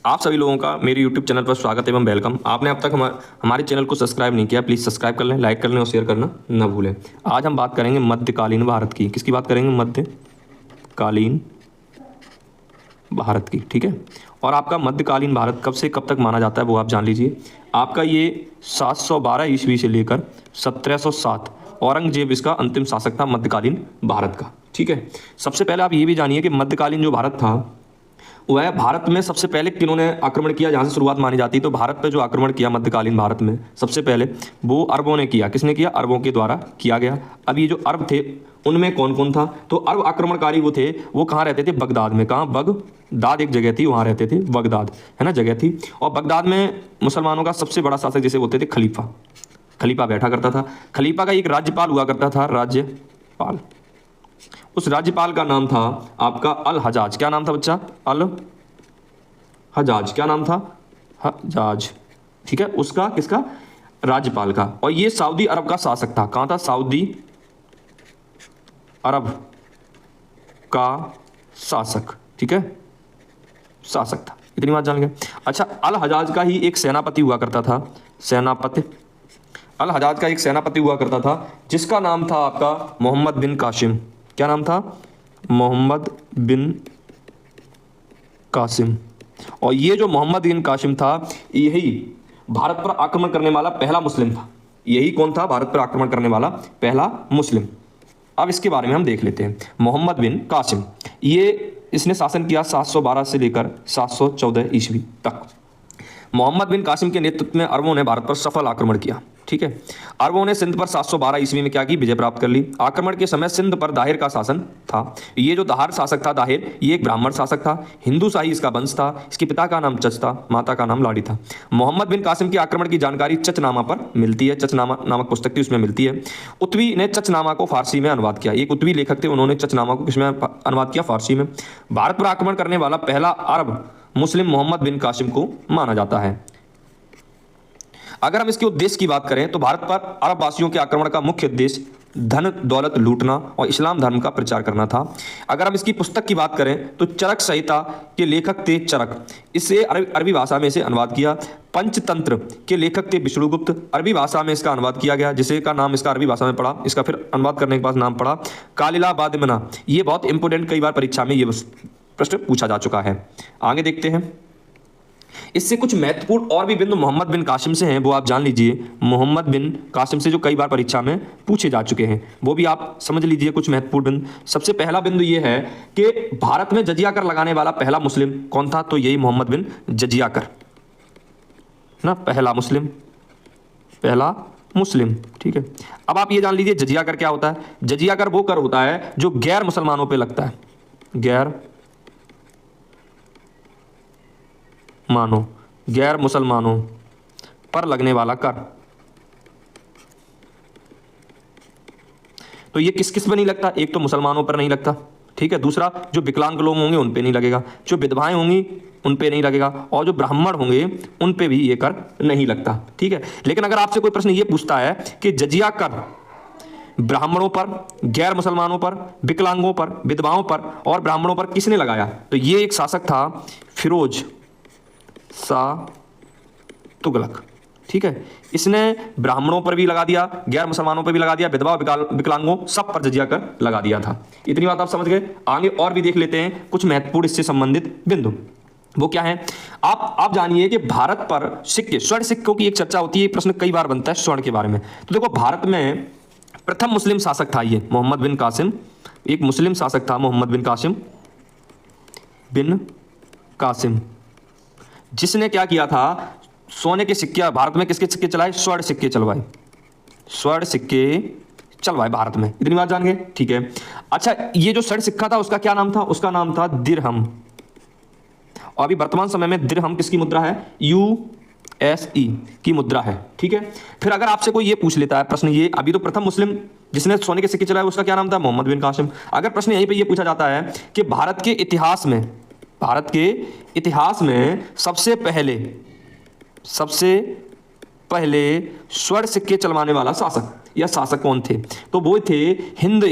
आप सभी लोगों का मेरे यूट्यूब चैनल पर स्वागत एवं वेलकम। आपने अब तक हमारे चैनल को सब्सक्राइब नहीं किया, प्लीज़ सब्सक्राइब कर लें, लाइक कर लें और शेयर करना न भूलें। आज हम बात करेंगे मध्यकालीन भारत की। किसकी बात करेंगे? मध्यकालीन भारत की। ठीक है। और आपका मध्यकालीन भारत कब से कब तक माना जाता है वो आप जान लीजिए। आपका ये 712 ईस्वी से लेकर 1707 औरंगजेब इसका अंतिम शासक था मध्यकालीन भारत का। ठीक है। सबसे पहले आप ये भी जानिए कि मध्यकालीन जो भारत था वह भारत में सबसे पहले किन्होंने आक्रमण किया, जहाँ से शुरुआत मानी जाती है। तो भारत पे जो आक्रमण किया मध्यकालीन भारत में सबसे पहले वो अरबों ने किया। किसने किया? अरबों के द्वारा किया गया। अब ये जो अरब थे उनमें कौन कौन था? तो अरब आक्रमणकारी वो थे, वो कहाँ रहते थे? बगदाद में। कहाँ? बगदाद एक जगह थी, वहाँ रहते थे। बगदाद है ना जगह थी। और बगदाद में मुसलमानों का सबसे बड़ा शासक जिसे बोलते थे खलीफा, खलीफा बैठा करता था। खलीफा का एक राज्यपाल हुआ करता था, राज्यपाल। उस राज्यपाल का नाम था आपका अल हजाज। क्या नाम था बच्चा? अल हजाज। क्या नाम था? हजाज। ठीक है। उसका किसका? राज्यपाल का। और ये सऊदी अरब का शासक था। कहां था? सऊदी अरब का शासक। ठीक है, शासक था। इतनी बात जान गए। अच्छा, अल हजाज का ही एक सेनापति हुआ करता था, सेनापति। अल हजाज का एक सेनापति हुआ करता था जिसका नाम था आपका मोहम्मद बिन कासिम। क्या नाम था? मोहम्मद बिन कासिम। और ये जो मोहम्मद बिन कासिम था, यही भारत पर आक्रमण करने वाला पहला मुस्लिम था। यही कौन था? भारत पर आक्रमण करने वाला पहला मुस्लिम। अब इसके बारे में हम देख लेते हैं। मोहम्मद बिन कासिम, इसने शासन किया 712 से लेकर 714 ईस्वी तक। मोहम्मद बिन कासिम के नेतृत्व में अरबों ने भारत पर सफल आक्रमण किया। ठीक है। अरबों ने सिंध पर 712 ईस्वी में क्या की? विजय प्राप्त कर ली। आक्रमण के समय सिंध पर दाहिर का शासन था। ये जो दाहिर शासक था, दाहिर, ये एक ब्राह्मण शासक था, हिंदू शाही इसका वंश था। इसके पिता का नाम चच था, माता का नाम लाड़ी था। मोहम्मद बिन कासिम के आक्रमण की जानकारी चचनामा पर मिलती है। चचनामा नामक पुस्तक थी, उसमें मिलती है। उत्वी ने चचनामा को फारसी में अनुवाद किया। एक उत्वी लेखक थे, उन्होंने चचनामा को किसमें अनुवाद किया? फारसी में। भारत पर आक्रमण करने वाला पहला अरब मुस्लिम मोहम्मद बिन कासिम को माना जाता है। अगर हम इसके उद्देश्य की बात करें तो भारत पर अरब वासियों के आक्रमण का मुख्य उद्देश्य धन दौलत लूटना और इस्लाम धर्म का प्रचार करना था। अगर हम इसकी पुस्तक की बात करें तो चरक संहिता के लेखक थे चरक। इसे अरबी भाषा में इसे अनुवाद किया। पंचतंत्र के लेखक थे विष्णुगुप्त। अरबी भाषा में इसका अनुवाद किया गया, जिसे का नाम इसका अरबी भाषा में पड़ा, इसका फिर अनुवाद करने के बाद नाम पड़ा कालिला बादमना। ये बहुत इंपोर्टेंट, कई बार परीक्षा में ये प्रश्न पूछा जा चुका है। आगे देखते हैं। इससे कुछ महत्वपूर्ण और भी बिंदु मोहम्मद बिन कासिम से हैं, वो आप जान लीजिए। मोहम्मद बिन कासिम से जो कई बार परीक्षा में पूछे जा चुके हैं, वो भी आप समझ लीजिए कुछ महत्वपूर्ण बिंदु। सबसे पहला बिंदु ये है कि भारत में जजिया कर लगाने वाला पहला मुस्लिम कौन था? तो यही मोहम्मद बिन जजिया कर ना, पहला मुस्लिम। ठीक है। अब आप ये जान लीजिए जजिया कर क्या होता है। जजिया कर वो कर होता है जो गैर मुसलमानों पर लगता है, गैर मुसलमानों पर लगने वाला कर। तो ये किस किस पर नहीं लगता? एक तो मुसलमानों पर नहीं लगता, ठीक है। दूसरा, जो विकलांग लोग होंगे उन पे नहीं लगेगा, जो विधवाएं होंगी उन पे नहीं लगेगा, और जो ब्राह्मण होंगे उन पे भी ये कर नहीं लगता। ठीक है। लेकिन अगर आपसे कोई प्रश्न ये पूछता है कि जजिया कर ब्राह्मणों पर, गैर मुसलमानों पर, विकलांगों पर, विधवाओं पर और ब्राह्मणों पर किसने लगाया? तो ये एक शासक था फिरोज शाह तुगलक। ठीक है। इसने ब्राह्मणों पर भी लगा दिया, गैर मुसलमानों पर भी लगा दिया, विधवा विकलांगों सब पर जजिया कर लगा दिया था। इतनी बात आप समझ गए। आगे और भी देख लेते हैं कुछ महत्वपूर्ण इससे संबंधित बिंदु। वो क्या है? आप जानिए कि भारत पर सिक्के, स्वर्ण सिक्कों की एक चर्चा होती है, प्रश्न कई बार बनता है स्वर्ण के बारे में। तो देखो, भारत में प्रथम मुस्लिम शासक था ये मोहम्मद बिन कासिम। एक मुस्लिम शासक था मोहम्मद बिन कासिम, जिसने क्या किया था? सोने के सिक्के भारत में किसके सिक्के चलाए? स्वर्ण सिक्के चलवाए, स्वर्ण सिक्के चलवाए भारत में। इतनी बात जान गए। ठीक है। अच्छा, ये जो स्वर्ण सिक्का था उसका क्या नाम था? उसका नाम था दिरहम। और अभी वर्तमान समय में दिरहम किसकी मुद्रा है? USE की मुद्रा है। ठीक है। फिर अगर आपसे कोई ये पूछ लेता है प्रश्न, ये अभी तो प्रथम मुस्लिम जिसने सोने के सिक्के चलाए उसका क्या नाम था? मोहम्मद बिन कासिम। अगर प्रश्न यहीं पे ये पूछा जाता है कि भारत के इतिहास में सबसे पहले स्वर्ण सिक्के चलवाने वाला शासक कौन थे? तो वो थे हिंद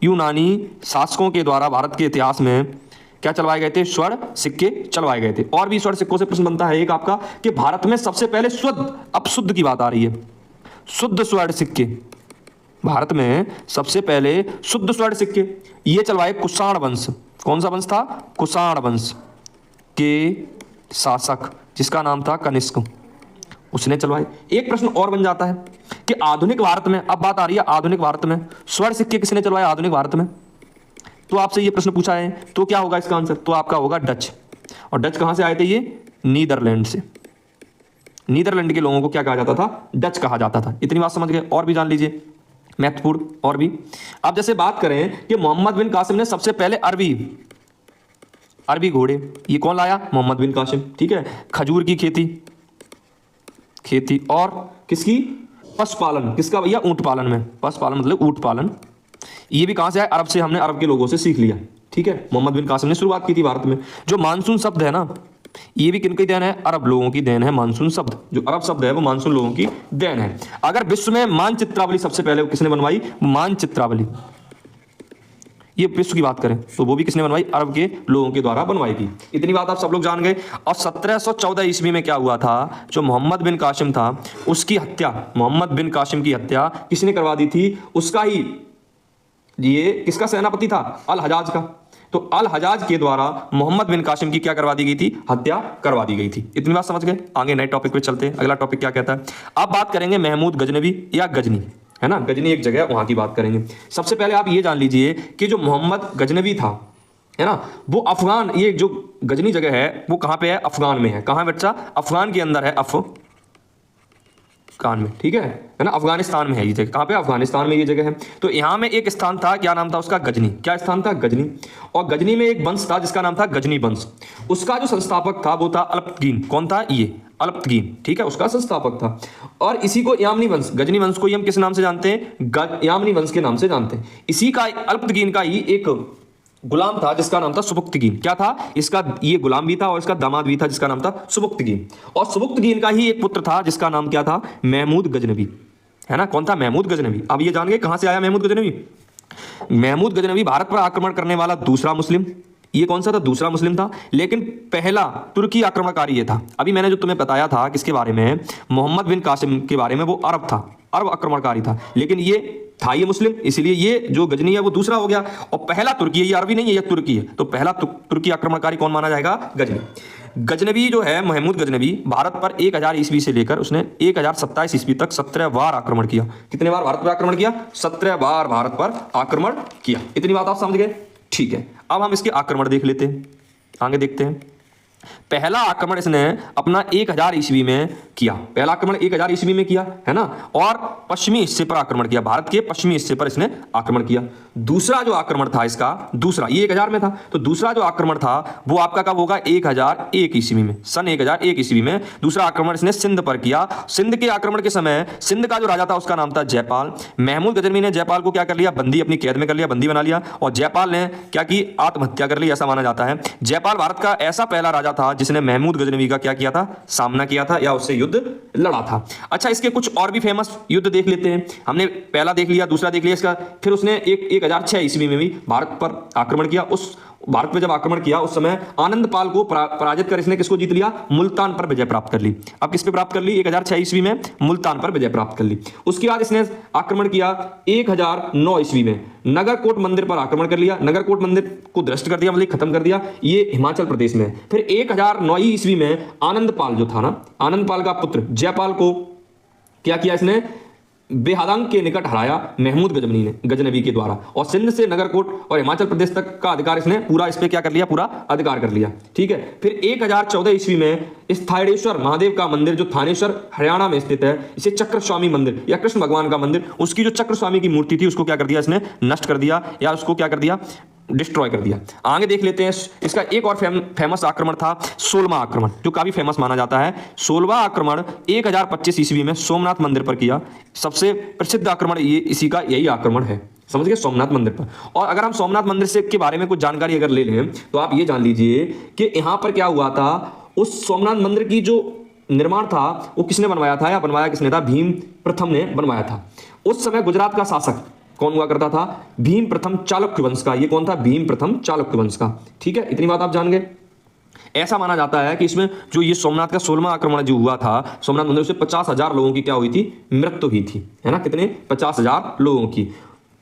यूनानी शासकों के द्वारा भारत के इतिहास में क्या चलवाए गए थे? स्वर्ण सिक्के चलवाए गए थे। और भी स्वर्ण सिक्कों से प्रश्न बनता है एक आपका कि भारत में सबसे पहले शुद्ध, अब शुद्ध की बात आ रही है, शुद्ध स्वर्ण सिक्के, भारत में सबसे पहले शुद्ध स्वर्ण सिक्के ये चलवाए कुषाण वंश। कौन सा वंश था? कुषाण वंश के शासक जिसका नाम था कनिष्क, उसने चलवाए। एक प्रश्न और बन जाता है कि आधुनिक भारत में, अब बात आ रही है आधुनिक भारत में, स्वर्ण सिक्के किसने चलवाए आधुनिक भारत में? तो आपसे ये प्रश्न पूछा है तो क्या होगा इसका आंसर? तो आपका होगा डच। और डच कहां से आए थे? ये नीदरलैंड से। नीदरलैंड के लोगों को क्या कहा जाता था? डच कहा जाता था। इतनी बात समझ गए? और भी जान लीजिए महत्वपूर्ण और भी। अब जैसे बात करें कि मोहम्मद बिन कासिम ने सबसे पहले अरबी घोड़े, ये कौन लाया? मोहम्मद बिन कासिम। ठीक है, खजूर की खेती और किसकी? पशुपालन। किसका भैया? ऊंट पालन में। पशुपालन मतलब ऊंट पालन। ये भी कहां से आया? अरब से। हमने अरब के लोगों से सीख लिया। ठीक है, मोहम्मद बिन कासिम ने शुरुआत की थी भारत में। जो मानसून शब्द है ना, ये भी किनकी देन है? अरब लोगों की देन है। मानसून शब्द, जो अरब शब्द है वो मानसून लोगों की देन है। अगर विश्व में मानचित्रावली सबसे पहले किसने बनवाई? मानचित्रावली, ये विश्व की बात करें तो वो भी किसने बनवाई? अरब के लोगों के द्वारा बनवाई थी। इतनी बात आप सब लोग जान गए। और 1714 ईस्वी में क्या हुआ था? जो मोहम्मद बिन कासिम था उसकी हत्या, मोहम्मद बिन कासिम की हत्या किसने करवा दी थी? उसका ही, ये किसका सेनापति था? अल हजाज का। तो अल हजाज के द्वारा मोहम्मद बिन कासिम की क्या करवा दी गई थी? हत्या करवा दी गई थी। इतनी बात समझ गए? आगे नए टॉपिक पे चलते हैं। अगला टॉपिक क्या कहता है? अब बात करेंगे महमूद गजनवी या गजनी, है ना, गजनी एक जगह, वहां की बात करेंगे। सबसे पहले आप ये जान लीजिए कि जो मोहम्मद गजनवी था, है ना, वो अफगान, ये जो गजनी जगह है वो कहां पे है? अफगान में है। कहां बच्चा? अफगान के अंदर है, अफगान में। ठीक है ना, अफगानिस्तान में है ये जगह। कहां पे? अफगानिस्तान में ये जगह है। तो यहां में एक स्थान था, क्या नाम था उसका? गजनी। क्या स्थान था? गजनी। और गजनी में एक वंश था जिसका नाम था गजनी वंश। उसका जो संस्थापक था वो था अल्पतगीन। कौन था? ये अल्पतगीन। ठीक है, उसका संस्थापक था। और इसी को यामनी वंश, गजनी वंश को ही हम किस नाम से जानते हैं? यामनी वंश के नाम से जानते हैं। इसी का, अल्पतगीन का ही एक गुलाम था जिसका नाम था सुबुक्तगीन। क्या था? इसका ये गुलाम भी था और इसका दामाद भी था जिसका नाम था सुबुक्तगीन। और सुबुक्तगीन का ही एक पुत्र था जिसका नाम क्या था? महमूद गजनवी, है ना। कौन था? महमूद गजनवी। अब ये जान गए कहां से आया महमूद गजनवी? महमूद गजनवी भारत पर आक्रमण करने वाला दूसरा मुस्लिम। ये कौन सा था? दूसरा मुस्लिम था। लेकिन पहला तुर्की आक्रमणकारी ये था। अभी मैंने जो तुम्हें बताया था किसके बारे में? मोहम्मद बिन कासिम के बारे में, वो अरब था, अरब आक्रमणकारी था। लेकिन ये था ये मुस्लिम, इसलिए ये जो गजनी है वो दूसरा हो गया। और पहला तुर्की है, ये अरबी नहीं है, ये तुर्की है। तो पहला तुर्की आक्रमणकारी कौन माना जाएगा? गजनी। गजनवी जो है, महमूद गजनवी, भारत पर 1000 ईस्वी से लेकर उसने 1027 ईस्वी तक 17 बार आक्रमण किया। कितने बार भारत पर आक्रमण किया? 17 बार भारत पर आक्रमण किया। इतनी बात आप समझ गए? ठीक है, अब हम इसके आक्रमण देख लेते हैं, आगे देखते हैं। पहला आक्रमण इसने अपना 1000 ईस्वी में किया। पहला आक्रमण 1000 ईस्वी में किया, है ना। और पश्चिमी हिस्से पर आक्रमण किया, भारत के पश्चिमी हिस्से पर इसने आक्रमण किया। दूसरा जो आक्रमण था इसका, दूसरा, ये 1000 में था, तो दूसरा जो आक्रमण था वो आपका कब होगा? 1001 ईस्वी में, सन 1001 ईस्वी में दूसरा आक्रमण इसने सिंध पर किया। सिंध के आक्रमण के समय सिंध का जो राजा था उसका नाम था जयपाल। महमूद गजनवी ने जयपाल को क्या कर लिया? बंदी, अपनी कैद में कर लिया, बंदी बना लिया। और जयपाल ने क्या की? आत्महत्या कर ली, ऐसा माना जाता है। जयपाल भारत का ऐसा पहला राजा था जिसने महमूद गजनवी का क्या किया था? सामना किया था या उससे युद्ध लड़ा था। अच्छा, इसके कुछ और भी फेमस युद्ध देख लेते हैं। हमने पहला देख लिया, दूसरा देख लिया इसका। फिर उसने 1006 ईस्वी में भी भारत पर आक्रमण किया। उस भारत पे जब आक्रमण किया उस समय आनंद पाल को पराजित कर इसने किसको जीत लिया? मुल्तान पर विजय प्राप्त कर ली। अब किस पे प्राप्त कर ली? 1006 ईस्वी में मुल्तान पर विजय प्राप्त कर ली। उसके बाद इसने आक्रमण किया 1009 ईस्वी में, नगरकोट मंदिर पर आक्रमण कर लिया। नगरकोट मंदिर को ध्वस्त कर दिया, मतलब खत्म कर दिया। ये हिमाचल प्रदेश में। फिर 1009 ईस्वी में आनंद पाल जो था ना, आनंद पाल का पुत्र जयपाल को क्या किया इसने? बेहदांग के निकट हराया महमूद गजनवी के द्वारा। और सिंध से नगरकोट और हिमाचल प्रदेश तक का अधिकार इसने पूरा, इस पे क्या कर लिया? पूरा अधिकार कर लिया। ठीक है, फिर 1014 ईस्वी में स्थानेश्वर महादेव का मंदिर जो थानेश्वर हरियाणा में स्थित है, इसे चक्र स्वामी मंदिर या कृष्ण भगवान का मंदिर, उसकी जो चक्र स्वामी की मूर्ति थी उसको क्या कर दिया इसने? नष्ट कर दिया, या उसको क्या कर दिया? डिस्ट्रॉय कर दिया। आगे देख लेते हैं। इसका एक और फेमस आक्रमण था 16वां आक्रमण, जो काफी फेमस माना जाता है। 16वां आक्रमण 1025 ईस्वी में सोमनाथ मंदिर पर किया। सबसे प्रसिद्ध आक्रमण ये इसी का यही आक्रमण है, समझ गए, सोमनाथ मंदिर पर। और अगर हम सोमनाथ मंदिर से के बारे में कुछ जानकारी अगर ले लें तो आप ये जान लीजिए कि यहां पर क्या हुआ था, उस सोमनाथ मंदिर की जो निर्माण था वो किसने बनवाया था, या बनवाया किसने था? भीम प्रथम ने बनवाया था। उस समय गुजरात का शासक कौन हुआ करता था? भीम प्रथम चालुक्य वंश का। ये कौन था? भीम प्रथम चालुक्य वंश का। ठीक है, इतनी बात आप जान गए। ऐसा माना जाता है कि इसमें जो ये सोमनाथ का 16वां आक्रमण जो हुआ था सोमनाथ मंदिर, उससे 50,000 लोगों की क्या हुई थी? मृत्यु हुई थी, है ना? कितने? 50,000 लोगों की।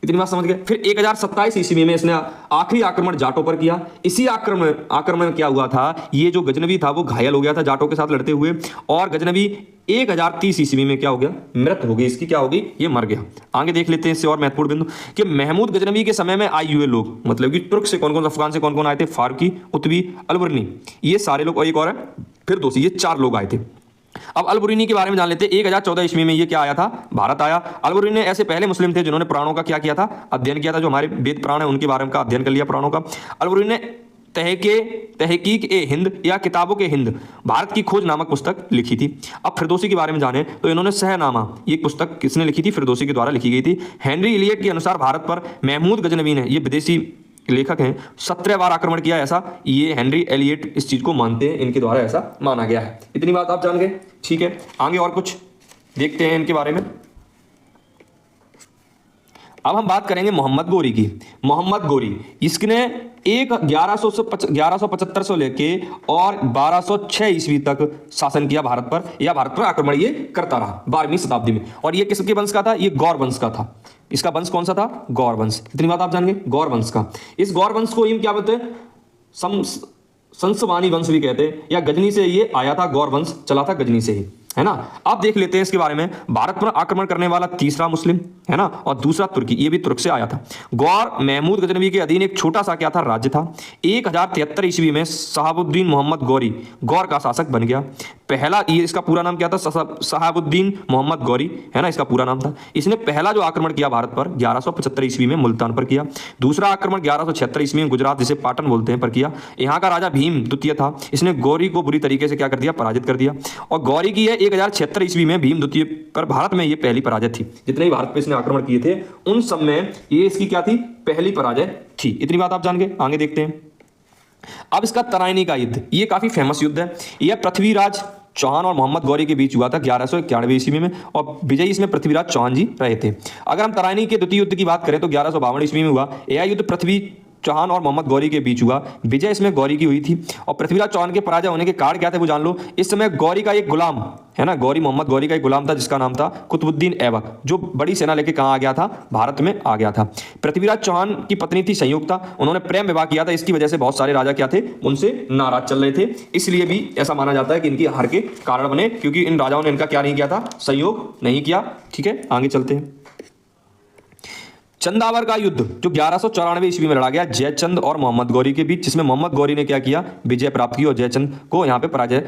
इतनी बात समझ गए। फिर 1027 ईस्वी में इसने आखिरी आक्रमण जाटों पर किया। इसी आक्रमण में क्या हुआ था? ये जो गजनवी था वो घायल हो गया था जाटों के साथ लड़ते हुए, और गजनवी 1030 ईस्वी में क्या हो गया? मृत्यु हो गई इसकी। क्या होगी? ये मर गया। आगे देख लेते हैं इससे और महत्वपूर्ण बिंदु कि महमूद गजनवी के समय में आए हुए लोग, मतलब कि तुर्क से कौन कौन, अफगान से कौन कौन आए थे? फारूकी, उतवी, अलबर्नी, ये सारे लोग, और एक और है फिरदौसी, ये 4 लोग आए थे। अब अलबुरीनी के बारे में जान लेते हैं। 1014 ईस्वी में ये क्या आया था? भारत आया। अलबुरीनी ऐसे पहले मुस्लिम थे जिन्होंने पुराणों का क्या किया था? अध्ययन किया था। जो हमारे वेद पुराण है उनके बारे में का अध्ययन कर लिया पुराणों का। अलबुरीनी ने तहकीक ए हिंद या किताबों के हिंद भारत की खोज नामक पुस्तक लिखी थी। अब फिरदौसी के बारे में जाने तो इन्होंने सहनामा, ये पुस्तक किसने लिखी थी? फिरदौसी के द्वारा लिखी गई थी। हेनरी इलियट के अनुसार भारत पर महमूद गजनवी ने, ये विदेशी लेखक हैं, 17 बार आक्रमण किया। ऐसा ये हेनरी एलियट इस चीज को मानते हैं, इनके द्वारा ऐसा माना गया है। इतनी बात आप जान गए। ठीक है, आगे और कुछ देखते हैं इनके बारे में। अब हम बात करेंगे मोहम्मद गोरी की। मोहम्मद गोरी, इसने 1175 से लेके और 1206 ईस्वी तक शासन किया भारत पर, या भारत पर आक्रमण ये करता रहा 12वीं शताब्दी में। और ये किसके वंश का था? ये गौर वंश का था। इसका वंश कौन सा था? गौर वंश। इतनी बात आप जान गए, गौर वंश का। इस गौर वंश को हम क्या बोलते हैं? संसवानी वंश भी कहते हैं, या गजनी से ये आया था। गौर वंश चला था गजनी से ही, है ना। अब देख लेते हैं इसके बारे में। भारत पर आक्रमण करने वाला तीसरा मुस्लिम, है ना, और दूसरा तुर्की, ये भी तुर्क से आया था। गौर महमूद गजनवी के अधीन एक छोटा सा क्या था? राज्य था। 1073 ईस्वी में शहाबुद्दीन मोहम्मद गौरी गौर का शासक बन गया। पहला, ये इसका पूरा नाम क्या था? शहाबुद्दीन मोहम्मद गौरी, है ना, इसका पूरा नाम था। इसने पहला जो आक्रमण किया भारत पर 1175 ईस्वी में मुल्तान पर किया। दूसरा आक्रमण 1176 ईस्वी में गुजरात, जिसे पाटन बोलते हैं, पर किया। यहाँ का राजा भीम द्वितीय था। इसने गौरी को बुरी तरीके से क्या कर दिया? पराजित कर दिया। और गौरी की है 1076 ईस्वी में भीम द्वितीय पर भारत में ये पहली पराजय थी। जितने भी भारत पे इसने आक्रमण किए थे उन सब में ये इसकी क्या थी? पहली पराजय थी। इतनी बात आप जान गए। आगे देखते हैं। अब इसका तराइनी का युद्ध, ये काफी फेमस युद्ध है। यह पृथ्वीराज चौहान और मोहम्मद गौरी के बीच हुआ था 1191 ईस्वी में, और विजयी इसमें पृथ्वीराज चौहान जी रहे थे। अगर हम तराइनी के द्वितीय युद्ध की बात करें तो 1152 ईस्वी में हुआ। यह युद्ध पृथ्वी चौहान और मोहम्मद गौरी के बीच हुआ। विजय इसमें गौरी की हुई थी। और पृथ्वीराज चौहान के पराजय होने के कारण क्या थे वो जान लो। इस समय गौरी का एक गुलाम, है ना, गौरी मोहम्मद गौरी का एक गुलाम था जिसका नाम था कुतुबुद्दीन ऐबक, जो बड़ी सेना लेके कहाँ आ गया था? भारत में आ गया था। पृथ्वीराज चौहान की पत्नी थी संयुक्ता, उन्होंने प्रेम विवाह किया था। इसकी वजह से बहुत सारे राजा क्या थे? उनसे नाराज चल रहे थे। इसलिए भी ऐसा माना जाता है कि इनकी हार के कारण बने, क्योंकि इन राजाओं ने इनका क्या नहीं किया था? संयोग नहीं किया। ठीक है, आगे चलते हैं। चंदावर का युद्ध जो 1194 ईस्वी में लड़ा गया जयचंद और मोहम्मद गौरी के बीच, जिसमें मोहम्मद गौरी ने क्या किया? विजय प्राप्त की, और जयचंद को यहाँ पे पराजय,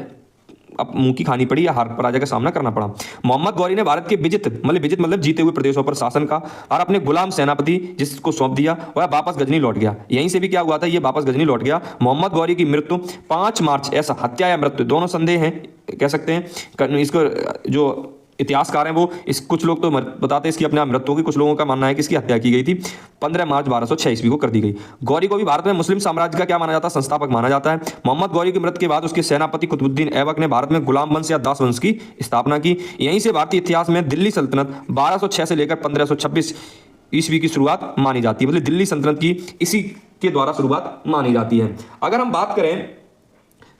अब मुंह की खानी पड़ी या हार पराजय का सामना करना पड़ा। मोहम्मद गौरी ने भारत के विजित मतलब जीते हुए प्रदेशों पर शासन का और अपने गुलाम सेनापति जिसको सौंप दिया, वह वापस गजनी लौट गया। यहीं से भी क्या हुआ था? ये वापस गजनी लौट गया। मोहम्मद गौरी की मृत्यु 5 मार्च, ऐसा हत्या या मृत्यु दोनों संदेह हैं, कह सकते हैं। इसको जो इतिहासकार हैं वो कुछ लोग तो बताते हैं इसकी अपने आप मृत्यु होगी, कुछ लोगों का मानना है कि इसकी हत्या की गई थी। 15 मार्च 1206 ईस्वी को कर दी गई। गौरी को भी भारत में मुस्लिम साम्राज्य का क्या माना जाता है? संस्थापक माना जाता है। मोहम्मद गौरी की मृत्यु के बाद उसके सेनापति कुतुबुद्दीन ऐबक ने भारत में गुलाम वंश या दास वंश की स्थापना की। यहीं से भारतीय इतिहास में दिल्ली सल्तनत 1206 से लेकर 1526 ईस्वी की शुरुआत मानी जाती है। मतलब दिल्ली सल्तनत की इसी के द्वारा शुरुआत मानी जाती है। अगर हम बात करें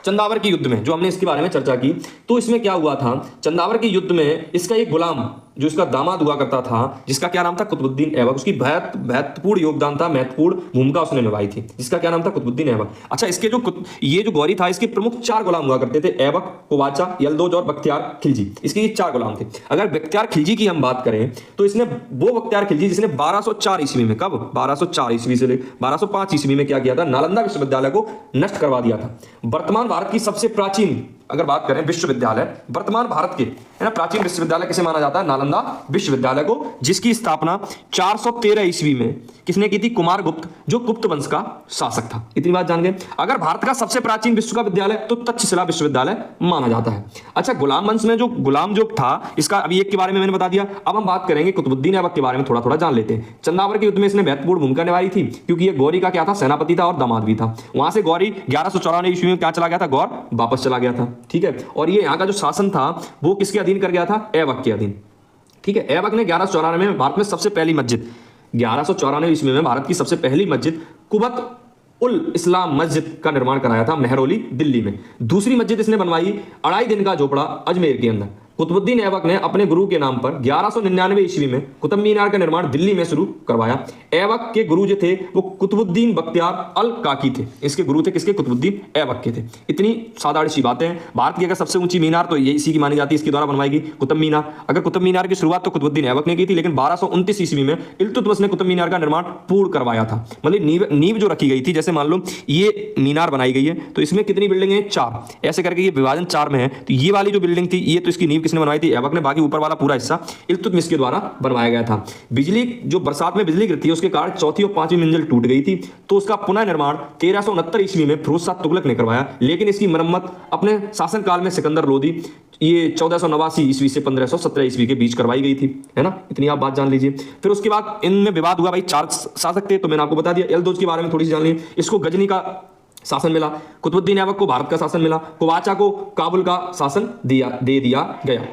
चंदावर के युद्ध में, जो हमने इसके बारे में चर्चा की, तो इसमें क्या हुआ था? चंदावर के युद्ध में इसका एक गुलाम जो इसका दामाद हुआ करता था, जिसका क्या नाम था? कुतुबुद्दीन ऐबक, उसकी महत्वपूर्ण योगदान था, महत्वपूर्ण भूमिका उसने निभाई थी, जिसका क्या नाम था? कुतुबुद्दीन ऐबक। अच्छा, इसके ये जो गौरी था, इसके प्रमुख 4 गुलाम हुआ करते थे, ऐबक, कुवाचा, यलदौज और बख्तियार खिलजी। इसके ये 4 गुलाम थे। अगर बख्तियार खिलजी की हम बात करें तो इसने वो बख्तियार खिलजी जिसने 1204 ईस्वी में, कब? 1204 ईस्वी से 1205 ईस्वी में क्या किया था? नालंदा विश्वविद्यालय को नष्ट करवा दिया था। वर्तमान भारत की सबसे प्राचीन, अगर बात करें विश्वविद्यालय, वर्तमान भारत के, है ना, प्राचीन विश्वविद्यालय किसे माना जाता है? नालंदा विश्वविद्यालय को, जिसकी स्थापना 413 ईस्वी में किसने की थी? कुमारगुप्त, जो गुप्त वंश का शासक था। इतनी बात जान गए। अगर भारत का सबसे प्राचीन विश्व का विद्यालय तो तक्षशिला विश्वविद्यालय माना जाता है। अच्छा, गुलाम वंश में जो गुलाम जो था, इसका अभी एक के बारे में मैंने बता दिया। अब हम बात करेंगे कुतुबुद्दीन ऐबक के बारे में, थोड़ा थोड़ा जान लेते हैं। चंदावर के युद्ध में इसने महत्वपूर्ण भूमिका निभाई थी, क्योंकि ये गौरी का क्या था? सेनापति था और दामाद भी था। वहां से गौरी 1194 ईस्वी में क्या चला गया था? गौर वापस चला गया था। ठीक है, और ये यहाँ का जो शासन था वो किसके अधीन कर गया था? ऐबक के अधीन। ठीक है, ऐबक ने 1194 में भारत में सबसे पहली मस्जिद 1194 ईस्वी में भारत की सबसे पहली मस्जिद कुबत उल इस्लाम मस्जिद का निर्माण कराया था मेहरौली, दिल्ली में। दूसरी मस्जिद इसने बनवाई 2.5 दिन का झोपड़ा अजमेर के अंदर। कुतुबुद्दीन ऐबक ने अपने गुरु के नाम पर 1199 ईस्वी में कुतुब मीनार का निर्माण दिल्ली में शुरू करवाया। ऐबक के गुरु जो थे वो कुतुबुद्दीन बख्तियार अल काकी थे। इसके गुरु थे किसके? कुतुबुद्दीन ऐबक के थे। इतनी साधारण सी बातें हैं। भारत की अगर सबसे ऊंची मीनार तो ये इसी की मानी जाती है, इसके द्वारा बनवाई गई कुतुब मीनार। अगर कुतुब मीनार की शुरुआत तो कुतुबुद्दीन ऐबक ने की थी, लेकिन 1229 ईस्वी में इल्तुतमिश ने कुतुब मीनार का निर्माण पूर्ण करवाया था। मतलब नींव जो रखी गई थी, जैसे मान लो ये मीनार बनाई गई है तो इसमें कितनी बिल्डिंग है? 4। ऐसे करके ये विभाजन 4 में है। तो ये वाली जो बिल्डिंग थी ये तो इसकी नींव किसने बनवाई थी? ऐबक ने। बाकी ऊपर वाला पूरा हिस्सा इल्तुतमिश के द्वारा बनवाया गया था। बिजली जो बरसात में बिजली गिरती है उसके कारण चौथी और 5वीं मंजिल टूट गई थी, तो उसका पुनः निर्माण 1369 ईस्वी में फिरोज शाह तुगलक ने करवाया। लेकिन इसकी मरम्मत अपने शासनकाल में सिकंदर लोदी ये 1489 ईस्वी से 1517 ईस्वी के बीच करवाई गई थी, है ना। इतनी आप बात जान लीजिए। फिर उसके बाद इनमें विवाद हुआ भाई। 4 शासक थे तो मैंने आपको बता दिया। एल्दोज के बारे में थोड़ी सी जान ली। इसको गजनी का शासन मिला, कुतुबुद्दीन ऐबक को भारत का शासन मिला, कुवाचा को काबुल का शासन दे दिया गया।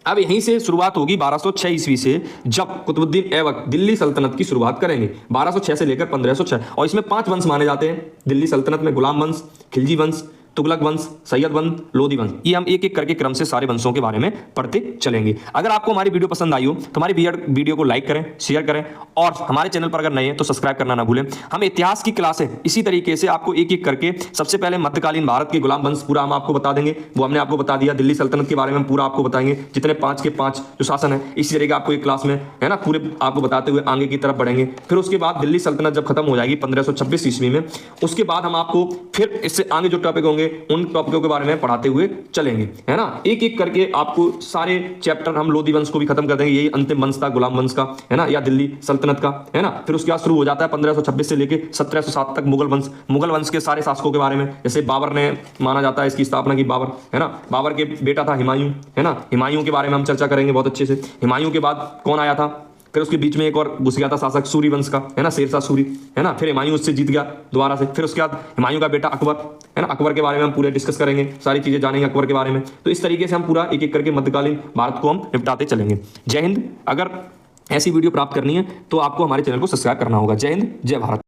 अब यहीं से शुरुआत होगी 1206 ईस्वी से, जब कुतुबुद्दीन ऐबक दिल्ली सल्तनत की शुरुआत करेंगे 1206 से लेकर 1506। और इसमें 5 वंश माने जाते हैं दिल्ली सल्तनत में। गुलाम वंश, खिलजी वंश, तुगलक वंश, सैयद वंश, लोधी वंश। ये हम एक एक करके क्रम से सारे वंशों के बारे में पढ़ते चलेंगे। अगर आपको हमारी वीडियो पसंद आई हो तो हमारी वीडियो को लाइक करें, शेयर करें, और हमारे चैनल पर अगर नए हैं तो सब्सक्राइब करना ना भूलें। हम इतिहास की क्लास है इसी तरीके से आपको एक एक करके, सबसे पहले मध्यकालीन भारत के गुलाम वंश पूरा हम आपको बता देंगे, वो हमने आपको बता दिया। दिल्ली सल्तनत के बारे में पूरा आपको बताएंगे, जितने 5 के 5 जो शासन है। इसी तरीके आपको एक क्लास में, है ना, पूरे आपको बताते हुए आगे की तरफ बढ़ेंगे। फिर उसके बाद दिल्ली सल्तनत जब खत्म हो जाएगी 1526 ईस्वी में, उसके बाद हम आपको फिर इससे आगे जो टॉपिक होंगे उन टॉपिकों के बारे में पढ़ाते हुए चलेंगे, है ना। एक एक करके आपको सारे चैप्टर, हम लोधी वंश को भी खत्म कर देंगे, यही अंतिम वंश था गुलाम वंश का, है ना, या दिल्ली सल्तनत का, है ना। फिर उसके बाद शुरू हो जाता है 1526 से लेके 1707 तक मुगल वंश। मुगल वंश के सारे शासकों के बारे में, जैसे बाबर ने माना जाता है इसकी स्थापना की, बाबर, है ना। बाबर के बेटा था हुमायूं, है ना। हुमायूं के बारे में हम चर्चा करेंगे बहुत अच्छे से। हुमायूं के बाद कौन आया था? फिर उसके बीच में एक और घुस गया था शासक, सूरी वंश का, है ना, शेरशाह सूरी, है ना। फिर हुमायूं उससे जीत गया दोबारा से। फिर उसके बाद हुमायूं का बेटा अकबर, है ना। अकबर के बारे में हम पूरे डिस्कस करेंगे, सारी चीजें जानेंगे अकबर के बारे में। तो इस तरीके से हम पूरा एक एक करके मध्यकालीन भारत को हम निपटाते चलेंगे। जय हिंद। अगर ऐसी वीडियो प्राप्त करनी है तो आपको हमारे चैनल को सब्सक्राइब करना होगा। जय हिंद, जय भारत।